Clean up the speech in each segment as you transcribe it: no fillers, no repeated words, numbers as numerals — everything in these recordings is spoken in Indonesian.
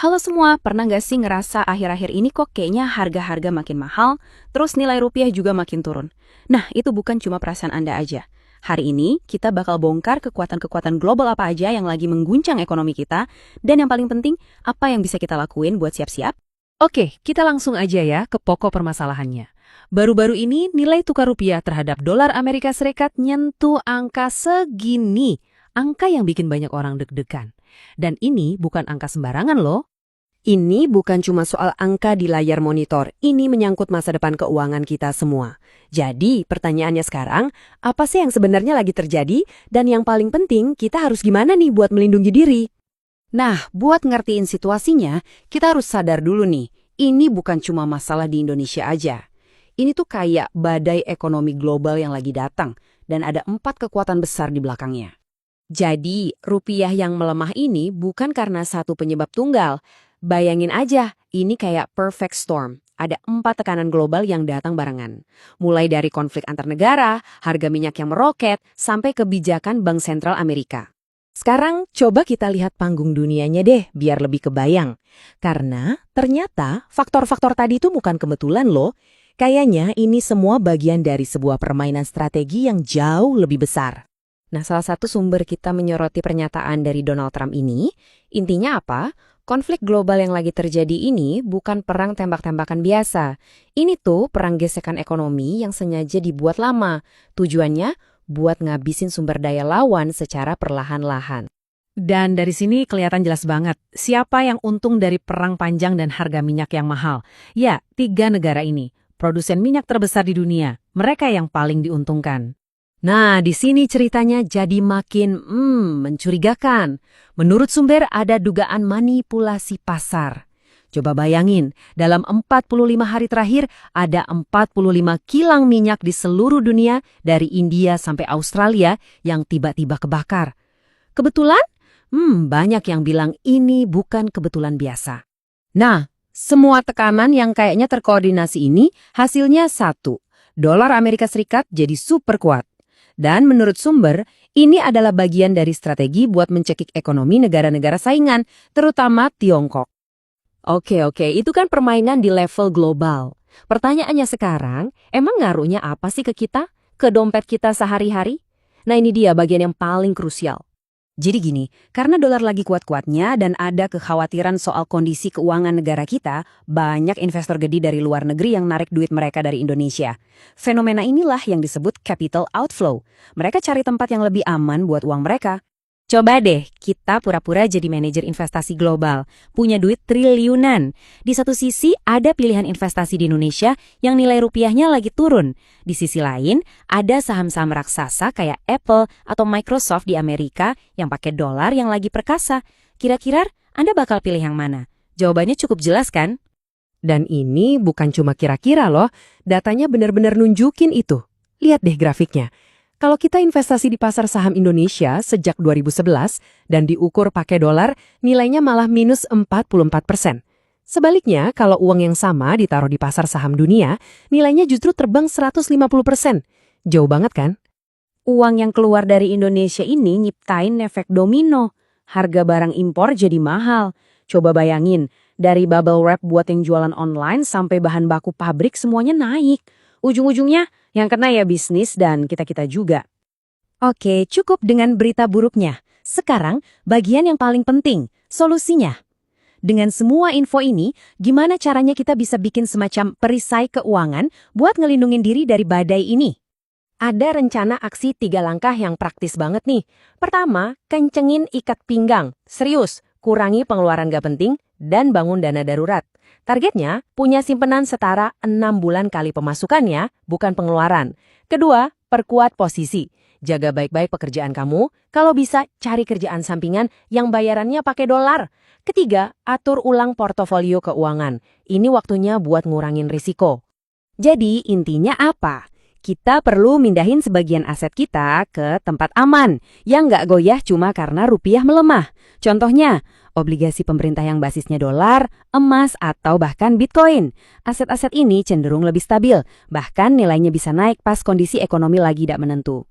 Halo semua, pernah nggak sih ngerasa akhir-akhir ini kok kayaknya harga-harga makin mahal, terus nilai rupiah juga makin turun? Nah, itu bukan cuma perasaan Anda aja. Hari ini, kita bakal bongkar kekuatan-kekuatan global apa aja yang lagi mengguncang ekonomi kita, dan yang paling penting, apa yang bisa kita lakuin buat siap-siap? Oke, kita langsung aja ya ke pokok permasalahannya. Baru-baru ini nilai tukar rupiah terhadap dolar Amerika Serikat nyentuh angka segini. Angka yang bikin banyak orang deg-degan. Dan ini bukan angka sembarangan loh. Ini bukan cuma soal angka di layar monitor, ini menyangkut masa depan keuangan kita semua. Jadi, pertanyaannya sekarang, apa sih yang sebenarnya lagi terjadi? Dan yang paling penting, kita harus gimana nih buat melindungi diri? Nah, buat ngertiin situasinya, kita harus sadar dulu nih, ini bukan cuma masalah di Indonesia aja. Ini tuh kayak badai ekonomi global yang lagi datang, dan ada 4 kekuatan besar di belakangnya. Jadi, rupiah yang melemah ini bukan karena satu penyebab tunggal. Bayangin aja, ini kayak perfect storm. Ada 4 tekanan global yang datang barengan. Mulai dari konflik antar negara, harga minyak yang meroket, sampai kebijakan Bank Sentral Amerika. Sekarang coba kita lihat panggung dunianya deh, biar lebih kebayang. Karena ternyata faktor-faktor tadi itu bukan kebetulan loh. Kayaknya ini semua bagian dari sebuah permainan strategi yang jauh lebih besar. Nah, salah satu sumber kita menyoroti pernyataan dari Donald Trump ini, intinya apa? Konflik global yang lagi terjadi ini bukan perang tembak-tembakan biasa. Ini tuh perang gesekan ekonomi yang sengaja dibuat lama. Tujuannya buat ngabisin sumber daya lawan secara perlahan-lahan. Dan dari sini kelihatan jelas banget siapa yang untung dari perang panjang dan harga minyak yang mahal. Ya, 3 negara ini, produsen minyak terbesar di dunia. Mereka yang paling diuntungkan. Nah, di sini ceritanya jadi makin mencurigakan. Menurut sumber ada dugaan manipulasi pasar. Coba bayangin, dalam 45 hari terakhir ada 45 kilang minyak di seluruh dunia dari India sampai Australia yang tiba-tiba kebakar. Kebetulan? Banyak yang bilang ini bukan kebetulan biasa. Nah, semua tekanan yang kayaknya terkoordinasi ini hasilnya satu. Dolar Amerika Serikat jadi super kuat. Dan menurut sumber, ini adalah bagian dari strategi buat mencekik ekonomi negara-negara saingan, terutama Tiongkok. Oke, itu kan permainan di level global. Pertanyaannya sekarang, emang ngaruhnya apa sih ke kita? Ke dompet kita sehari-hari? Nah, ini dia bagian yang paling krusial. Jadi gini, karena dolar lagi kuat-kuatnya dan ada kekhawatiran soal kondisi keuangan negara kita, banyak investor gede dari luar negeri yang narik duit mereka dari Indonesia. Fenomena inilah yang disebut capital outflow. Mereka cari tempat yang lebih aman buat uang mereka. Coba deh, kita pura-pura jadi manajer investasi global, punya duit triliunan. Di satu sisi ada pilihan investasi di Indonesia yang nilai rupiahnya lagi turun. Di sisi lain, ada saham-saham raksasa kayak Apple atau Microsoft di Amerika yang pakai dolar yang lagi perkasa. Kira-kira Anda bakal pilih yang mana? Jawabannya cukup jelas kan? Dan ini bukan cuma kira-kira loh, datanya benar-benar nunjukin itu. Lihat deh grafiknya. Kalau kita investasi di pasar saham Indonesia sejak 2011 dan diukur pakai dolar, nilainya malah minus 44%. Sebaliknya, kalau uang yang sama ditaruh di pasar saham dunia, nilainya justru terbang 150%. Jauh banget kan? Uang yang keluar dari Indonesia ini nyiptain efek domino. Harga barang impor jadi mahal. Coba bayangin, dari bubble wrap buat yang jualan online sampai bahan baku pabrik semuanya naik. Ujung-ujungnya yang kena ya bisnis dan kita-kita juga. Oke, cukup dengan berita buruknya. Sekarang, bagian yang paling penting, solusinya. Dengan semua info ini, gimana caranya kita bisa bikin semacam perisai keuangan buat ngelindungin diri dari badai ini? Ada rencana aksi 3 langkah yang praktis banget nih. Pertama, kencengin ikat pinggang. Serius, kurangi pengeluaran gak penting dan bangun dana darurat. Targetnya, punya simpenan setara 6 bulan kali pemasukannya, bukan pengeluaran. Kedua, perkuat posisi. Jaga baik-baik pekerjaan kamu, kalau bisa cari kerjaan sampingan yang bayarannya pakai dolar. Ketiga, atur ulang portofolio keuangan. Ini waktunya buat ngurangin risiko. Jadi, intinya apa? Kita perlu mindahin sebagian aset kita ke tempat aman, yang nggak goyah cuma karena rupiah melemah. Contohnya, obligasi pemerintah yang basisnya dolar, emas, atau bahkan bitcoin. Aset-aset ini cenderung lebih stabil, bahkan nilainya bisa naik pas kondisi ekonomi lagi tidak menentu.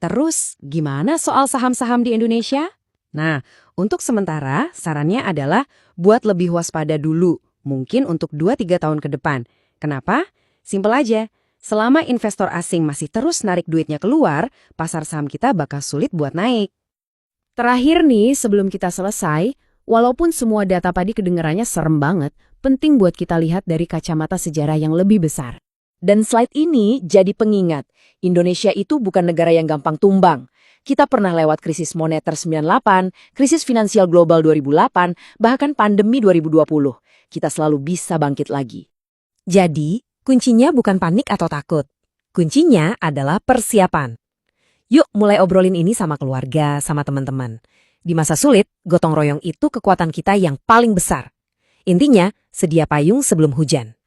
Terus, gimana soal saham-saham di Indonesia? Nah, untuk sementara sarannya adalah buat lebih waspada dulu, mungkin untuk 2-3 tahun ke depan. Kenapa? Simpel aja. Selama investor asing masih terus narik duitnya keluar, pasar saham kita bakal sulit buat naik. Terakhir nih, sebelum kita selesai, walaupun semua data tadi kedengarannya serem banget, penting buat kita lihat dari kacamata sejarah yang lebih besar. Dan slide ini jadi pengingat, Indonesia itu bukan negara yang gampang tumbang. Kita pernah lewat krisis moneter 98, krisis finansial global 2008, bahkan pandemi 2020. Kita selalu bisa bangkit lagi. Jadi, kuncinya bukan panik atau takut. Kuncinya adalah persiapan. Yuk mulai obrolin ini sama keluarga, sama teman-teman. Di masa sulit, gotong royong itu kekuatan kita yang paling besar. Intinya, sedia payung sebelum hujan.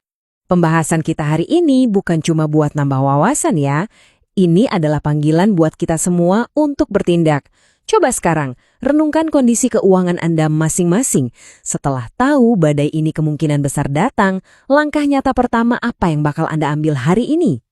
Pembahasan kita hari ini bukan cuma buat nambah wawasan ya. Ini adalah panggilan buat kita semua untuk bertindak. Coba sekarang, renungkan kondisi keuangan Anda masing-masing. Setelah tahu badai ini kemungkinan besar datang, langkah nyata pertama apa yang bakal Anda ambil hari ini?